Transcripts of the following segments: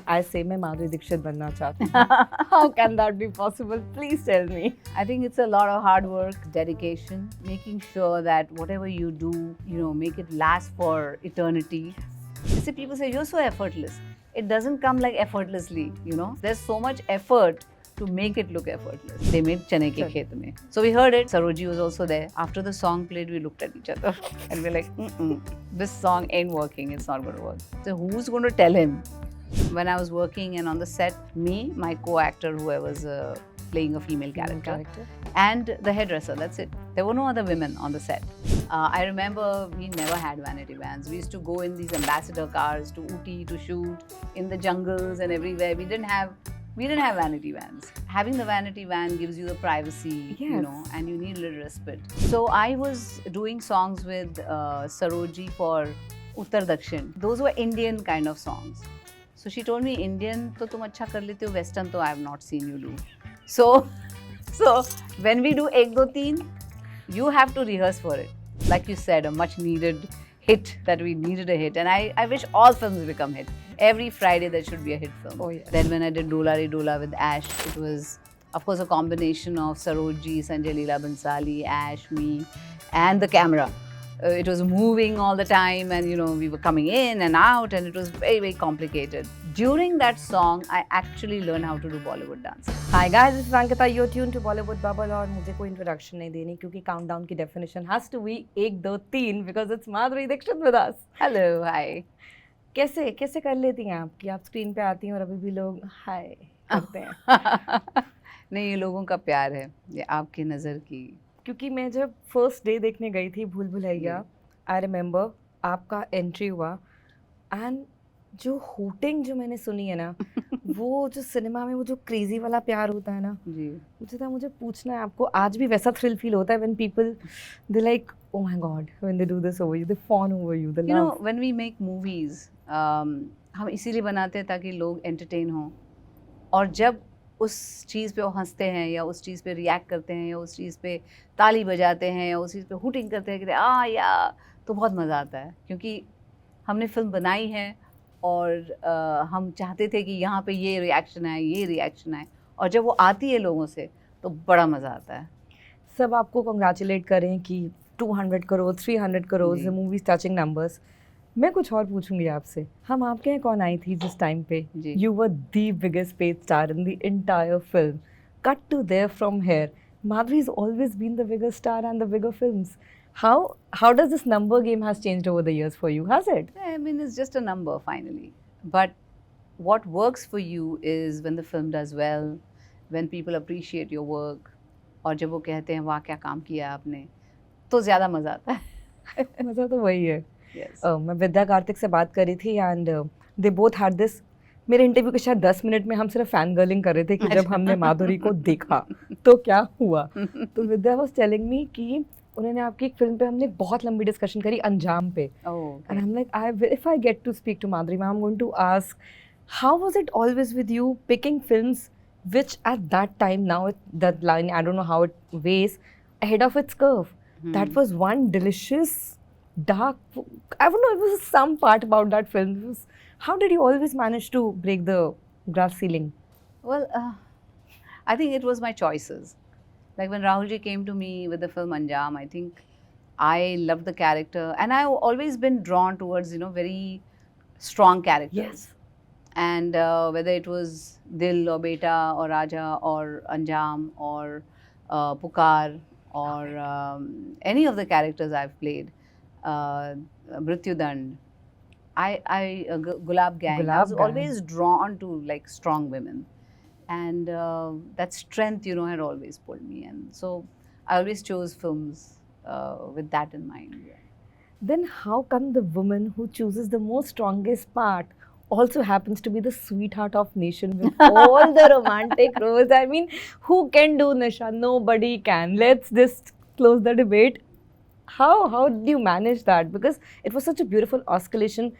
I say मैं माधुरी दीक्षित बनना चाहती हूँ. How can that be possible? Please tell me. I think it's a lot of hard work, dedication, making sure that whatever you do, make it last for eternity. You see, people say, you're so effortless. It doesn't come like effortlessly, There's so much effort to make it look effortless. They made Chane Ke Khet Mein. So we heard it. Saroji was also there. After the song played, we looked at each other and we're like, this song ain't working. It's not going to work. So who's going to tell him? When I was working and on the set, me, my co-actor, who I was playing a female character, and the hairdresser, that's it. There were no other women on the set. I remember we never had vanity vans. We used to go in these ambassador cars to Ooty to shoot in the jungles and everywhere. We didn't have vanity vans. Having the vanity van gives you the privacy, and you need a little respite. So I was doing songs with Saroji for Uttar Dakshin. Those were Indian kind of songs. So she told me, Indian to tum acha kar lete ho, Western to I have not seen you do. So when we do Ek Do Teen, you have to rehearse for it. Like you said, a much needed hit, that we needed a hit. And I wish all films become hit. Every Friday there should be a hit film. Oh, yeah. Then when I did Dola Re Dola with Ash, it was, of course, a combination of Saroji, Sanjay Leela Bansali, Ash, me, and the camera. It was moving all the time, and we were coming in and out, and it was very, very complicated. During that song, I actually learned how to do Bollywood dance. Hi guys, this is Ankita. You're tuned to Bollywood Bubble और मुझे कोई introduction नहीं देनी क्योंकि countdown की definition has to be 1, 2, 3 because it's Madhuri Dixit with us. Hello, hi. कैसे कर लेती हैं आप कि आप स्क्रीन पे आती हैं और अभी भी लोग हाय करते हैं? नहीं, ये लोगों का प्यार है, ये आपकी नज़र की. क्योंकि मैं जब फर्स्ट डे देखने गई थी भूल भुलैया, आई रिमेंबर आपका एंट्री हुआ एंड जो हूटिंग जो मैंने सुनी है ना वो जो सिनेमा में वो जो क्रेजी वाला प्यार होता है ना जी, मुझे पूछना है आपको आज भी वैसा थ्रिल फील होता है when people they like oh my God when they do this over you they fawn over you the love when we make movies हम इसीलिए बनाते हैं ताकि लोग एंटरटेन हों, और जब उस चीज़ पे वो हंसते हैं या उस चीज़ पे रिएक्ट करते हैं या उस चीज़ पे ताली बजाते हैं या उस चीज़ पे हुटिंग करते हैं कि या तो बहुत मज़ा आता है, क्योंकि हमने फिल्म बनाई है और हम चाहते थे कि यहाँ पे ये रिएक्शन आए और जब वो आती है लोगों से तो बड़ा मज़ा आता है. सब आपको कंग्रेचुलेट करें कि 200 crore 300 crore movies touching numbers. मैं कुछ और पूछूंगी आपसे, हम आपके यहाँ कौन आई थी जिस टाइम पे you were the biggest paid star in the entire film. Cut to there from here, Madhuri has always been the bigger star and the bigger films. How does this number game has changed over the years for you? Has it? I mean, it's just a number finally. But what works for you is when the film does well, when people appreciate your work, और जब वो कहते हैं वाह क्या काम किया आपने, तो ज़्यादा मज़ा आता है. मज़ा तो वही है. Yes. मैं विद्या कार्तिक से बात करी थी and they both had this. मेरे इंटरव्यू के शायद 10 मिनट में हम सिर्फ फैन गर्लिंग कर रहे थे कि जब हमने माधुरी को देखा तो क्या हुआ. तो विद्या वाज टेलिंग मी कि उन्होंने आपकी एक फिल्म पे हमने बहुत लंबी डिस्कशन करी अंजाम पे. And I am like if I get to speak to Madhuri ma'am I am going to ask how was it always with you picking films which at that time, now that line I don't know how it weighs ahead of its curve. That was one delicious dark, I don't know, it was some part about that film. It was, how did you always manage to break the glass ceiling? Well, I think it was my choices. Like when Rahulji came to me with the film Anjam, I think I loved the character and I've always been drawn towards, very strong characters. Yes. And whether it was Dil or Beta or Raja or Anjam or Pukar or any of the characters I've played, Mrityudand, Gulab Gang, I was always drawn to like strong women, and that strength, had always pulled me, and so I always chose films with that in mind. Yeah. Then how come the woman who chooses the most strongest part also happens to be the sweetheart of nation with all the romantic roles? I mean, who can do Nisha? Nobody can. Let's just close the debate. How did you manage that? Because it was such a beautiful oscillation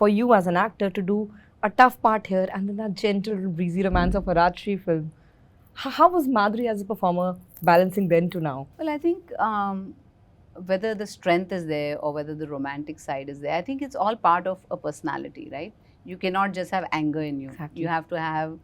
for you as an actor to do a tough part here and then that gentle, breezy romance of a Rajshri film. How was Madhuri as a performer balancing then to now? Well, I think whether the strength is there or whether the romantic side is there, I think it's all part of a personality, right? You cannot just have anger in you. Exactly. You have to have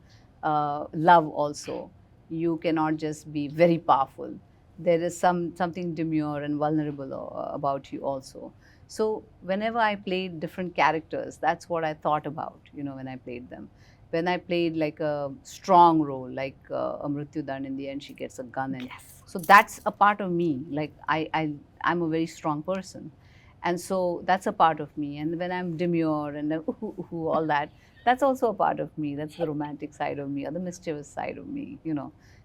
love also. You cannot just be very powerful. There is something demure and vulnerable about you also. So whenever I played different characters, that's what I thought about, when I played them. When I played like a strong role, like a Mrityu Dand, in the end she gets a gun, and Yes. so that's a part of me. Like I'm a very strong person, and so that's a part of me. And when I'm demure and all that, that's also a part of me. That's the romantic side of me or the mischievous side of me.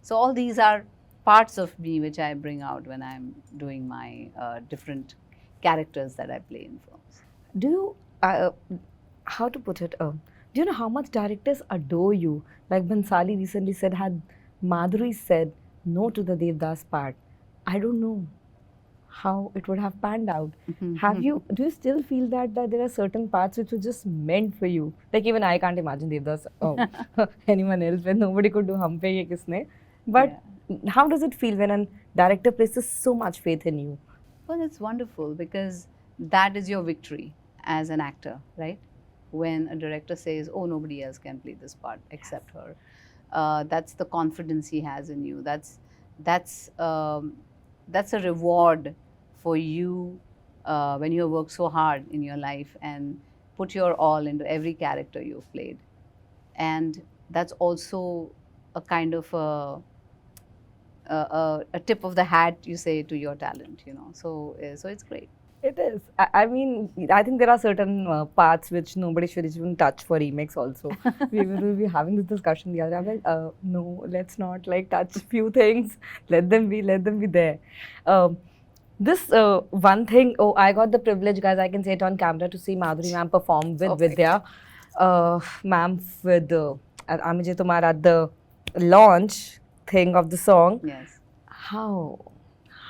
So all these are parts of me which I bring out when I'm doing my different characters that I play in films. Do you, how to put it? Do you know how much directors adore you? Like Bansali recently said, had Madhuri said no to the Devdas part, I don't know how it would have panned out. Do you still feel that there are certain parts which were just meant for you? Like even I can't imagine Devdas, anyone else, when nobody could do hum pe ye kisne. But how does it feel when a director places so much faith in you? Well, it's wonderful because that is your victory as an actor, right? When a director says, "Oh, nobody else can play this part except her," that's the confidence he has in you. That's a reward for you when you have worked so hard in your life and put your all into every character you've played, and that's also a kind of a tip of the hat, you say, to your talent. So it's great. It is. I mean, I think there are certain parts which nobody should even touch for remakes also. We will be having this discussion the other day. I'm like, no, let's not like touch few things. Let them be there. This one thing, I got the privilege, guys, I can say it on camera, to see Madhuri ma'am perform with Vidya. Ma'am with Amije Tumar at the launch thing of the song. Yes.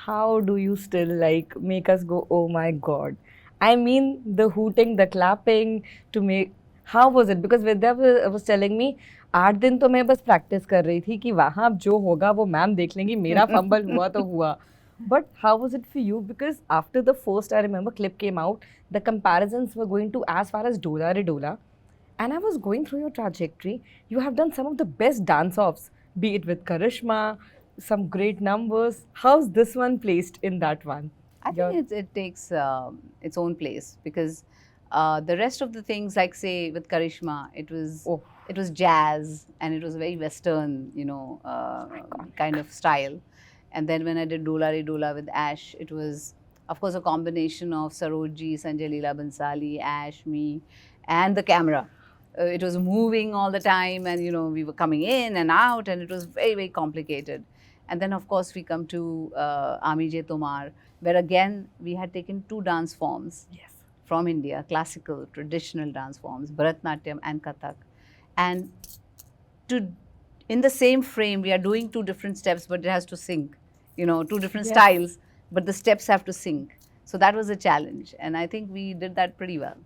How do you still like make us go, oh my god? I mean, the hooting, the clapping to make, how was it? Because Vidya was telling me, 8 दिन तो मैं बस practice कर रही थी कि वहाँ अब जो होगा वो मैम देख लेंगी, मेरा फंबल हुआ तो हुआ. But how was it for you? Because after the first, I remember, clip came out, the comparisons were going to as far as Dola Re Dola. And I was going through your trajectory. You have done some of the best dance-offs, be it with Karishma, some great numbers. How's this one placed in that one? I think it takes its own place because the rest of the things, like say with Karishma, it was jazz and it was very Western, kind of style. And then when I did Dola Re Dola with Ash, it was, of course, a combination of Sarojji, Sanjay Leela Bansali, Ash, me, and the camera. It was moving all the time, and we were coming in and out, and it was very, very complicated. And then, of course, we come to Amije Tomar, where again we had taken 2 dance forms from India, classical, traditional dance forms, Bharatnatyam and Kathak. And in the same frame, we are doing 2 different steps, but it has to sync, 2 different styles, but the steps have to sync. So that was a challenge. And I think we did that pretty well.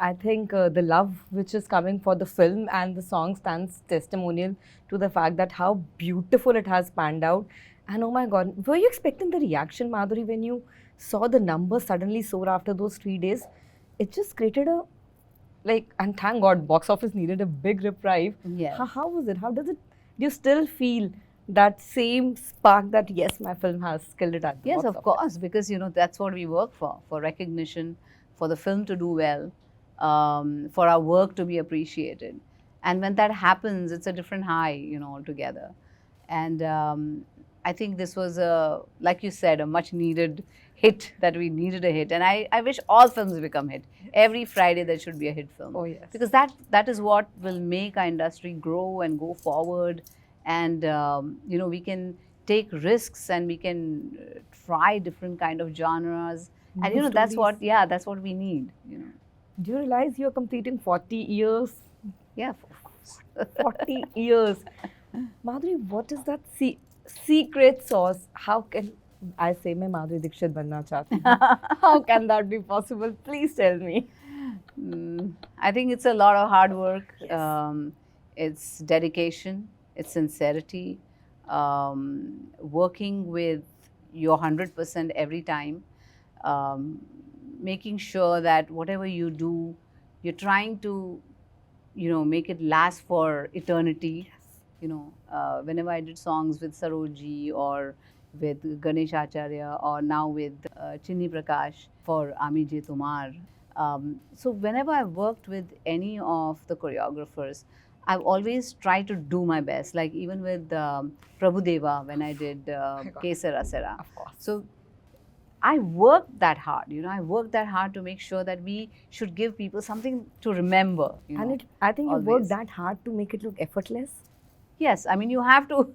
I think the love which is coming for the film and the song stands testimonial to the fact that how beautiful it has panned out. And oh my god, were you expecting the reaction, Madhuri, when you saw the numbers suddenly soar after those 3 days? It just created a, and thank god, box office needed a big reprieve. Yes. How was it? How does it, do you still feel that same spark that yes, my film has killed it at the Yes, box of course, because that's what we work for recognition, for the film to do well. For our work to be appreciated. And when that happens, it's a different high, altogether. And I think this was, like you said, a much needed hit, that we needed a hit. And I wish all films become hit. Every Friday there should be a hit film. Oh, yes. Because that is what will make our industry grow and go forward. And, we can take risks and we can try different kind of genres. And, that's what we need, Do you realize you're completing 40 years? Yeah. 40 years. Madhuri, what is that secret sauce? How can I say मैं Madhuri Dixit बनना चाहती हूँ? How can that be possible? Please tell me. I think it's a lot of hard work. It's dedication. It's sincerity. Working with your 100% every time. Making sure that whatever you do, you're trying to make it last for eternity. Whenever I did songs with Saroji or with Ganesh Acharya or now with Chinni Prakash for Ami Je Tumar. So whenever I've worked with any of the choreographers, I've always tried to do my best. Like even with Prabhu Deva when I did Kesara Sera. Of course. So I worked that hard. I worked that hard to make sure that we should give people something to remember. And I think you always. worked that hard to make it look effortless. Yes, I mean you have to.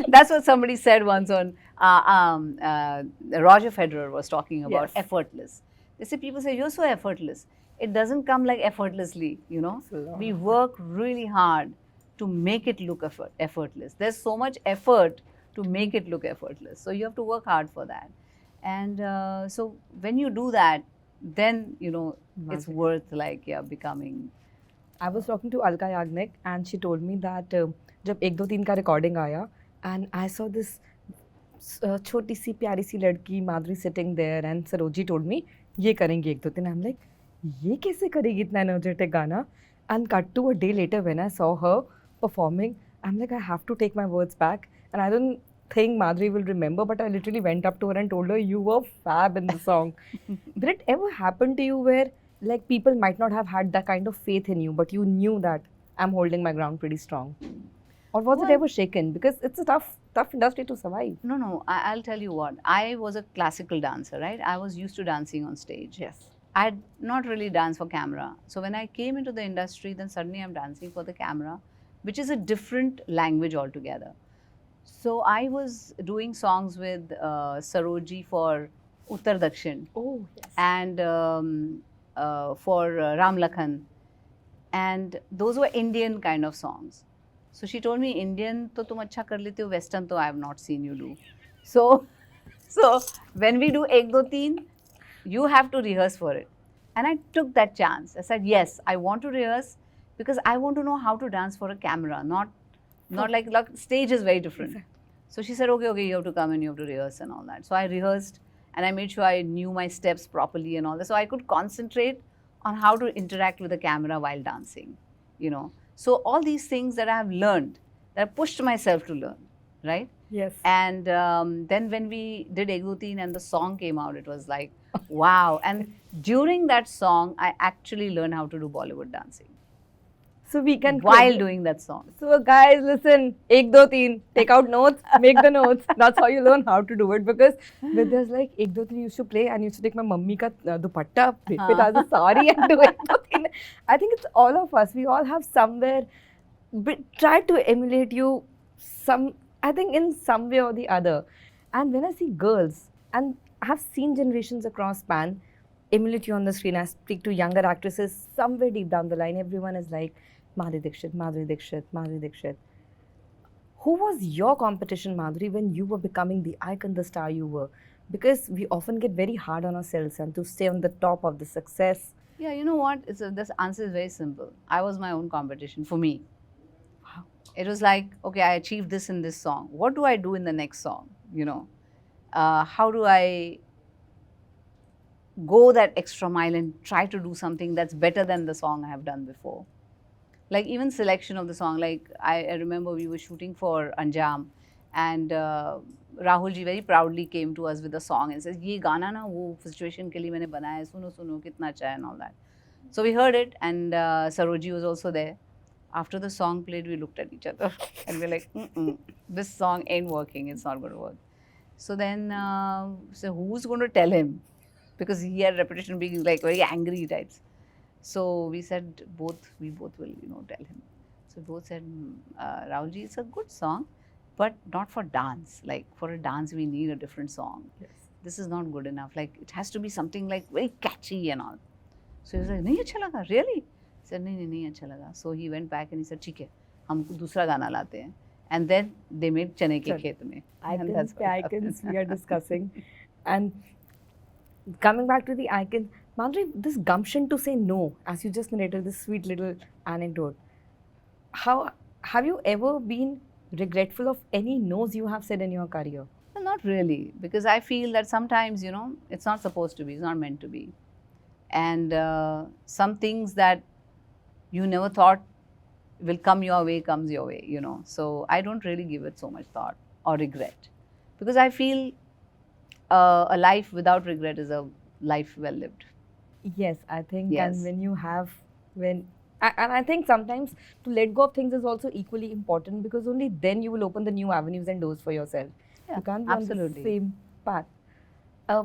That's what somebody said once on Roger Federer was talking about Yes. effortless. They say people say you're so effortless. It doesn't come like effortlessly. We work really hard to make it look effortless. There's so much effort to make it look effortless. So you have to work hard for that. And so when you do that, then it's worth becoming. I was talking to Alka Yagnik and she told me that जब 1 2 3 का recording आया and I saw this छोटी सी प्यारी सी लड़की माधुरी sitting there and Saroji told me ये करेंगे 1 2 3. I'm like ये कैसे करेगी इतना energetic गाना? And cut to a day later when I saw her performing, I'm like I have to take my words back and I don't think Madhuri will remember, but I literally went up to her and told her you were fab in the song. Did it ever happen to you where like people might not have had that kind of faith in you, but you knew that I'm holding my ground pretty strong? Or was it ever shaken? Because it's a tough industry to survive. No. I'll tell you what. I was a classical dancer, right? I was used to dancing on stage. Yes. I had not really danced for camera. So when I came into the industry, then suddenly I'm dancing for the camera, which is a different language altogether. So I was doing songs with Saroji for Uttar Dakshin. Oh, yes. And for Ram Lakhan. And those were Indian kind of songs. So she told me, Indian to tum acha kar lete ho, Western to I have not seen you do. So when we do ek do teen, you have to rehearse for it. And I took that chance. I said, yes, I want to rehearse because I want to know how to dance for a camera, not like stage is very different. Exactly. So she said, okay, you have to come and you have to rehearse and all that. So I rehearsed and I made sure I knew my steps properly and all that. So I could concentrate on how to interact with the camera while dancing, So all these things that I have learned, that I pushed myself to learn, right? Yes. And then when we did Ek Do Teen and the song came out, it was like, wow. And during that song, I actually learned how to do Bollywood dancing. So we can while doing that song. So guys, listen, 1 2 3, take out notes, make the notes. That's how you learn how to do it. Because Vidya's like 1 2 3 used to play and used to take my mummy ka dupatta, flip it as a sari and do it. I think it's all of us. We all have somewhere tried to emulate you I think in some way or the other. And when I see girls, and I have seen generations across span emulate you on the screen, I speak to younger actresses, somewhere deep down the line, everyone is like, Madhuri Dixit, Madhuri Dixit, Madhuri Dixit. Who was your competition, Madhuri, when you were becoming the icon, the star you were? Because we often get very hard on ourselves and to stay on the top of the success. Yeah, you know what? This answer is very simple. I was my own competition for me. Wow. It was like, okay, I achieved this in this song. What do I do in the next song? How do I go that extra mile and try to do something that's better than the song I have done before? Like even selection of the song, like I remember we were shooting for Anjam and Rahul ji very proudly came to us with a song and says, ye gana na wo situation ke liye maine banaya hai, suno kitna acha hai and all that. So we heard it and Saroji was also there. After the song played, we looked at each other and we're like, this song ain't working, it's not going to work. So then, so who's going to tell him? Because he had a reputation of being like very angry types. So we said we both will, tell him. So both said, Rahulji, it's a good song, but not for dance. Like for a dance, we need a different song. Yes. This is not good enough. Like it has to be something like very catchy and all. So he was like, nahi acha laga, really? I said, nahi acha laga. So he went back and he said, theek hai, hum dusra gana late hain. And then they made Chane Ke Khet Mein. Icons we are discussing. And coming back to the icons, Madhuri, this gumption to say no, as you just narrated this sweet little anecdote. How have you ever been regretful of any no's you have said in your career? Well, not really, because I feel that sometimes, it's not supposed to be, it's not meant to be. And some things that you never thought will come your way, comes your way, you know. So I don't really give it so much thought or regret, because I feel a life without regret is a life well lived. Yes, I think, Yes. and when you have, and I think sometimes to let go of things is also equally important, because only then you will open the new avenues and doors for yourself. Yeah, You can't be on the absolutely. same path. Uh,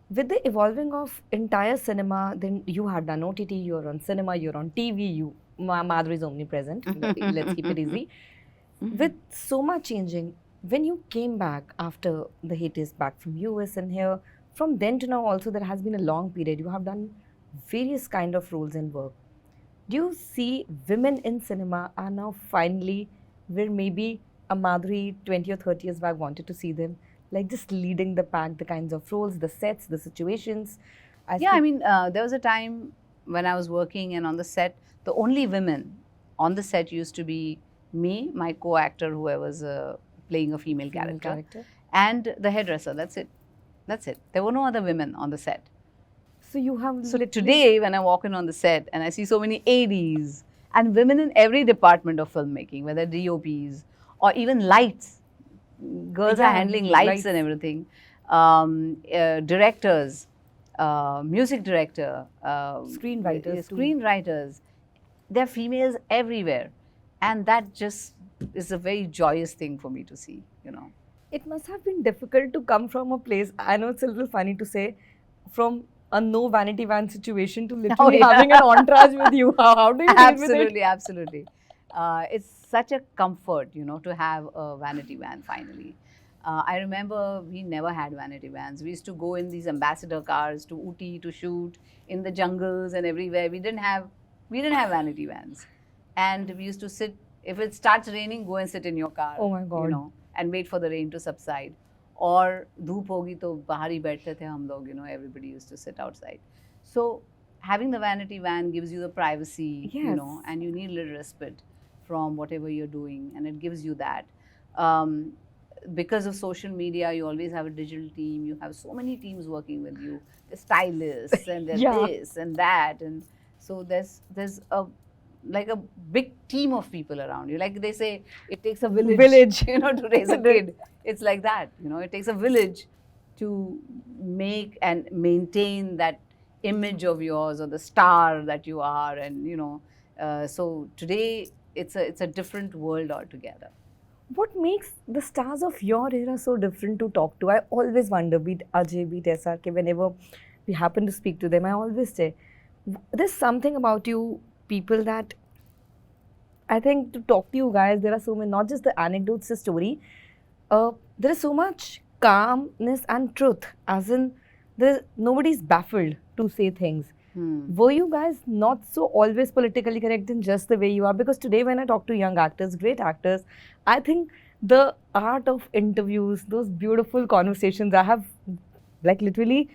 with the evolving of entire cinema, then you had done OTT, you're on cinema, you're on TV, Madhuri is omnipresent. Let's keep it easy. With so much changing, when you came back after the hit is back from US and here, from then to now also there has been a long period. You have done various kind of roles and work. Do you see women in cinema are now finally where maybe a Madhuri 20 or 30 years back wanted to see them? Like just leading the pack, the kinds of roles, the sets, the situations. Yeah, I mean, there was a time when I was working and on the set, the only women on the set used to be me, my co-actor, who I was playing a female character, and the hairdresser. That's it. That's it. There were no other women on the set. So you have So literally today, when I walk in on the set and I see so many ADs and women in every department of filmmaking, whether DOPs or even lights, girls are Yeah, handling lights lights. and everything, directors, music director, Screenwriters too. screenwriters, there are females everywhere, and that just is a very joyous thing for me to see, you know. It must have been difficult to come from a place, I know it's a little funny to say, from a no vanity van situation to literally yeah. having an entourage with you. How do you deal with it? Absolutely, absolutely. It's such a comfort, you know, to have a vanity van finally. I remember we never had vanity vans. We used to go in these ambassador cars to Ooty to shoot in the jungles and everywhere. We didn't have vanity vans, and we used to sit. If it starts raining, go and sit in your car. Oh my God. You know, and wait for the rain to subside. और धूप होगी तो बाहर ही बैठते थे हम लोग, you know, everybody used to sit outside. So having the vanity van gives you the privacy, you Yes. know, and you need a little respite from whatever you're doing, and it gives you that. Because of social media, you always have a digital team. You have so many teams working with you, the stylists and there's Yeah. this and that, and so there's a like a big team of people around you. Like they say, it takes a village, you know, to raise a kid. It's like that, you know. It takes a village to make and maintain that image of yours or the star that you are, and you know. So today, it's a different world altogether. What makes the stars of your era so different to talk to? I always wonder, be it Ajay, be it SRK, whenever we happen to speak to them, I always say, there's something about you people that I think to talk to you guys, there are so many, not just the anecdotes, the story, there is so much calmness and truth, as in nobody's baffled to say things. Were you guys not so always politically correct in just the way you are? Because today when I talk to young actors, great actors, I think the art of interviews, those beautiful conversations, I have like literally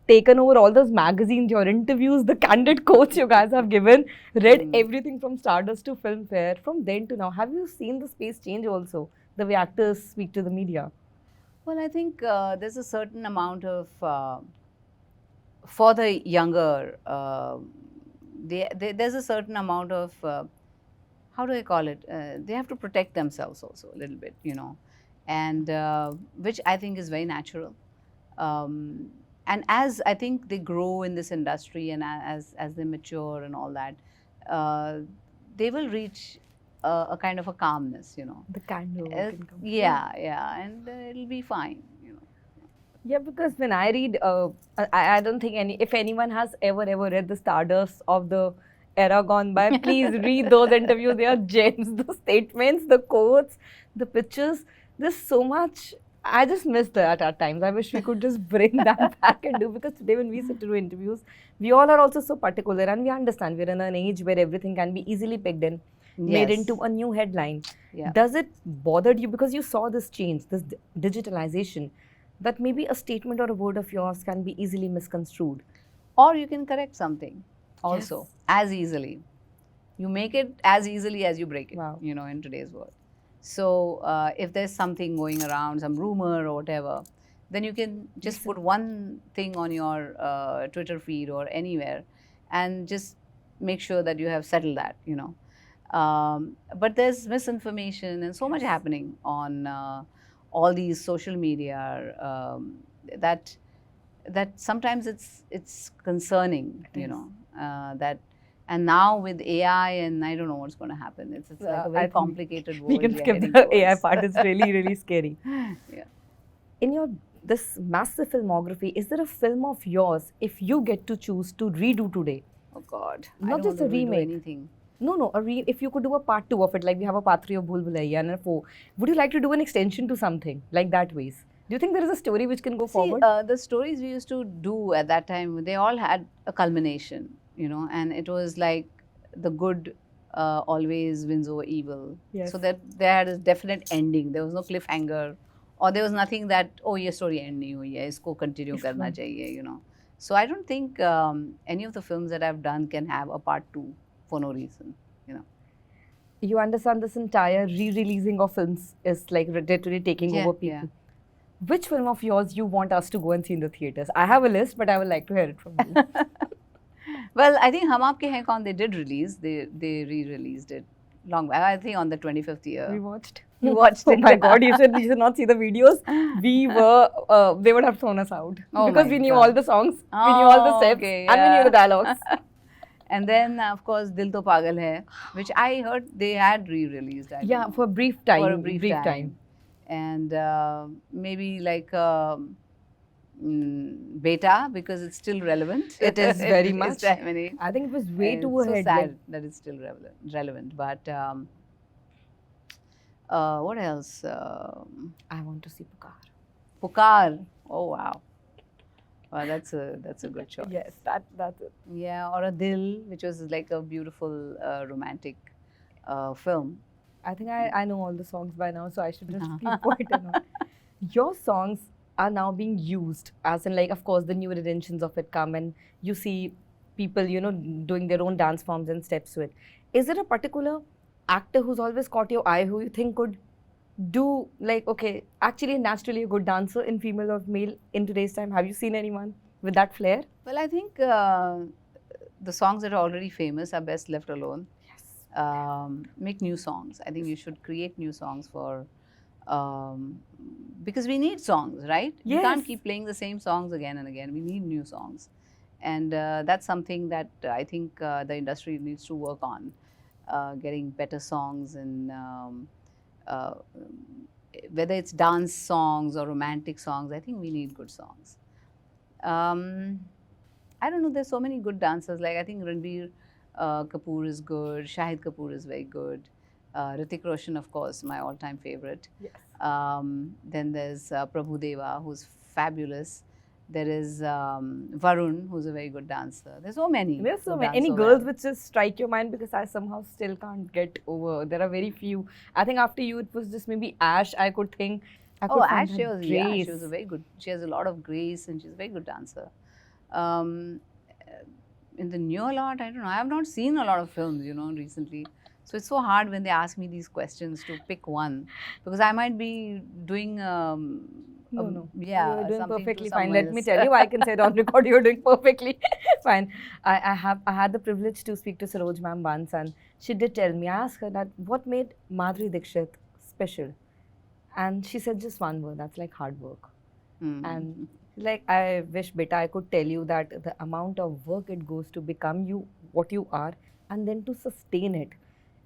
taken over all those magazines, your interviews, the candid quotes you guys have given, read everything from Stardust to Filmfare, from then to now. Have you seen the space change also, the way actors speak to the media? Well, I think there's a certain amount of for the younger, there's a certain amount of, how do I call it? They have to protect themselves also a little bit, you know, and which I think is very natural. And as I think they grow in this industry and as they mature and all that, they will reach a kind of a calmness, you know. The candor can come. Yeah, and it'll be fine, you know. Yeah, because when I read, I don't think if anyone has ever read the Stardust of the era gone by, please read those interviews. They are gems. The statements, the quotes, the pictures. There's so much. I just miss that at times. I wish we could just bring that back and do, because today when we sit to do interviews, we all are also so particular, and we understand we're in an age where everything can be easily picked in, made into a new headline. Yeah. Does it bother you because you saw this change, this digitalization, that maybe a statement or a word of yours can be easily misconstrued? Or you can correct something also as easily. You make it as easily as you break it, you know, in today's world. So if there's something going around, some rumor or whatever, then you can just put one thing on your Twitter feed or anywhere and just make sure that you have settled that, you know. But there's misinformation and so much happening on all these social media that sometimes it's concerning, It you is. know, that. And now with AI, and I don't know what's going to happen. It's like a I very think complicated we world can we are skip heading the AI towards. part. It's really scary. Yeah. In your this massive filmography, is there a film of yours if you get to choose to redo today? Oh God, I Not don't want just to a redo remake. anything. No, if you could do a part 2 of it, like we have a part 3 of Bhool Bhulaiya and a 4, would you like to do an extension to something like that ways? Do you think there is a story which can go See, forward? the stories we used to do at that time, they all had a culmination, you know, and it was like the good always wins over evil. Yes. So that they had a definite ending. There was no cliffhanger, or there was nothing that, oh, ये story end नहीं हुई है, इसको continue करना चाहिए, you know. So I don't think any of the films that I've done can have a part 2 for no reason, you know. You understand this entire re-releasing of films is like literally taking over people. Yeah. Which film of yours you want us to go and see in the theaters? I have a list, but I would like to hear it from you. Well, I think Hum Aapke Hain Kaun they did release. They re-released it long back. I think on the 25th year. We watched. We watched Oh it. my God! You should not see the videos. We were they would have thrown us out Oh because my we knew God. all the songs, we knew all the Oh, steps, okay, and we knew yeah. the dialogues. And then, of course, Dil To Pagal Hai, which I heard they had re-released. I don't Yeah, know, for a brief time. for a brief time. And maybe like Beta, because it's still relevant. It is very much. It's time and age. I think it was way And too it's ahead. so sad like- that it's still relevant. But what else? I want to see Pukar. Pukar. Oh wow. Wow, that's a good choice. Yes, that's it. Yeah, or a Dil, which was like a beautiful romantic film. I think I know all the songs by now, so I should just keep quiet and all. Your songs are now being used, as in like, of course, the new renditions of it come and you see people, you know, doing their own dance forms and steps to it. Is there a particular actor who's always caught your eye who you think could do like, okay, actually naturally a good dancer in female or male in today's time? Have you seen anyone with that flair? Well, I think the songs that are already famous are best left alone. Make new songs. I think you should create new songs for because we need songs, right? Yes. We can't keep playing the same songs again and again. We need new songs, and that's something that I think the industry needs to work on, getting better songs and whether it's dance songs or romantic songs. I think we need good songs. I don't know. There's so many good dancers. Like I think Ranbir Kapoor is good. Shahid Kapoor is very good. Hrithik Roshan, of course, my all-time favorite. Yes. Then there's Prabhu Deva, who's fabulous. There is Varun, who's a very good dancer. There's so many. There's so who many. dance Any so girls well. which just strike your mind because I somehow still can't get over. There are very few. I think after you, it was just maybe Ash. I could think. I could Oh, find Ash, her she grace. was a very good. She has a lot of grace, and she's a very good dancer. In the newer lot, I don't know. I have not seen a lot of films, you know, recently. So it's so hard when they ask me these questions to pick one, because I might be doing. No. Yeah, You're doing something to perfectly fine. someone Let me else. tell you, I can say it on record. You're doing perfectly fine. I had the privilege to speak to Saroj ma'am once, and she did tell me. I asked her that what made Madhuri Dixit special, and she said just one word. That's like hard work. And like I wish, beta, I could tell you that the amount of work it goes to become you what you are, and then to sustain it,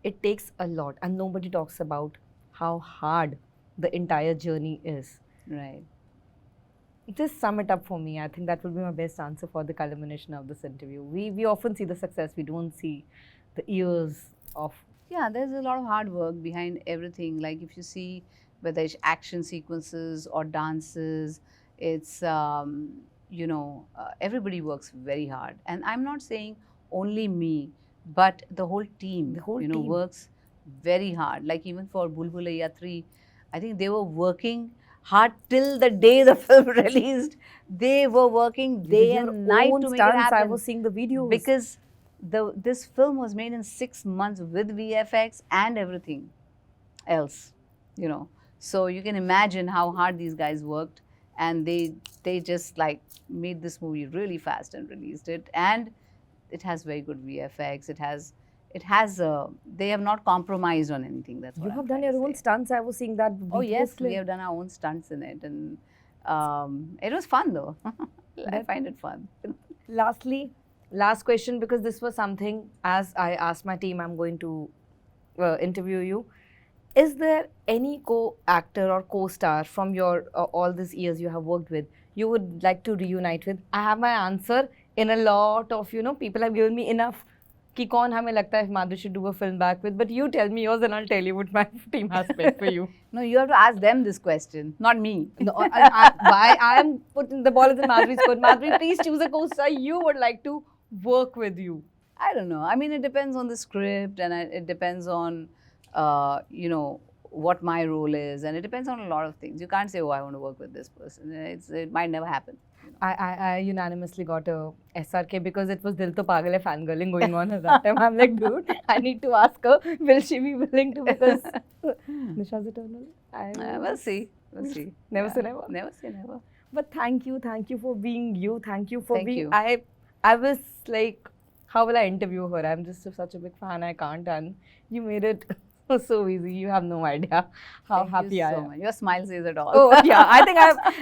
it takes a lot, and nobody talks about how hard the entire journey is. Right. Just sum it up for me. I think that will be my best answer for the culmination of this interview. We often see the success, we don't see the years of. Yeah, there's a lot of hard work behind everything. Like if you see whether it's action sequences or dances, it's you know, everybody works very hard. And I'm not saying only me, but the whole team. The whole you know, team. works very hard. Like even for Bhool Bhulaiya 3, I think they were working hard till the day the film released. They were working day and night to make it happen. I was seeing the videos. Because this film was made in 6 months with VFX and everything else, you know. So you can imagine how hard these guys worked, and they just like made this movie really fast and released it. And it has very good VFX. It has it has, they have not compromised on anything. That's what You I'm have done trying your to own say. stunts. I was seeing that. Oh yes, clip. we have done our own stunts in it, and it was fun though. I find it fun. Lastly, last question, because this was something, as I asked my team, I'm going to interview you. Is there any co-actor or co-star from your all these years you have worked with you would like to reunite with? I have my answer in a lot of, people have given me enough कि कौन हमें लगता है Madhuri should do a film back with, but you tell me yours and I'll tell you what my team has picked for you. No, you have to ask them this question, not me. No, why I am putting the ball is in Madhuri's court. Madhuri, please choose a co-star you would like to work with you. I don't know. I mean, it depends on the script, and it depends on, what my role is, and it depends on a lot of things. You can't say, oh, I want to work with this person. It might never happen. I unanimously got a SRK because it was Dil To Pagal Hai fangirling going on at that time. I'm like, dude, I need to ask her, will she be willing to? Because Nisha's Eternal. We'll see. We'll see. Never say never. Never say never. But thank you for being you. Thank you for Thank being. you. I was like, how will I interview her? I'm just such a big fan. I can't. And you made it so easy. You have no idea how Thank happy you I so am. much. Your smile says it all. Oh yeah, I think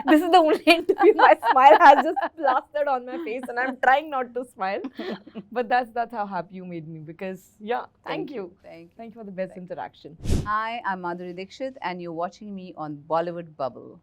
this is the only interview my smile has just plastered on my face, and I'm trying not to smile. But that's how happy you made me, because thank you. Thank you. For the best interaction. Hi, I'm Madhuri Dixit, and you're watching me on Bollywood Bubble.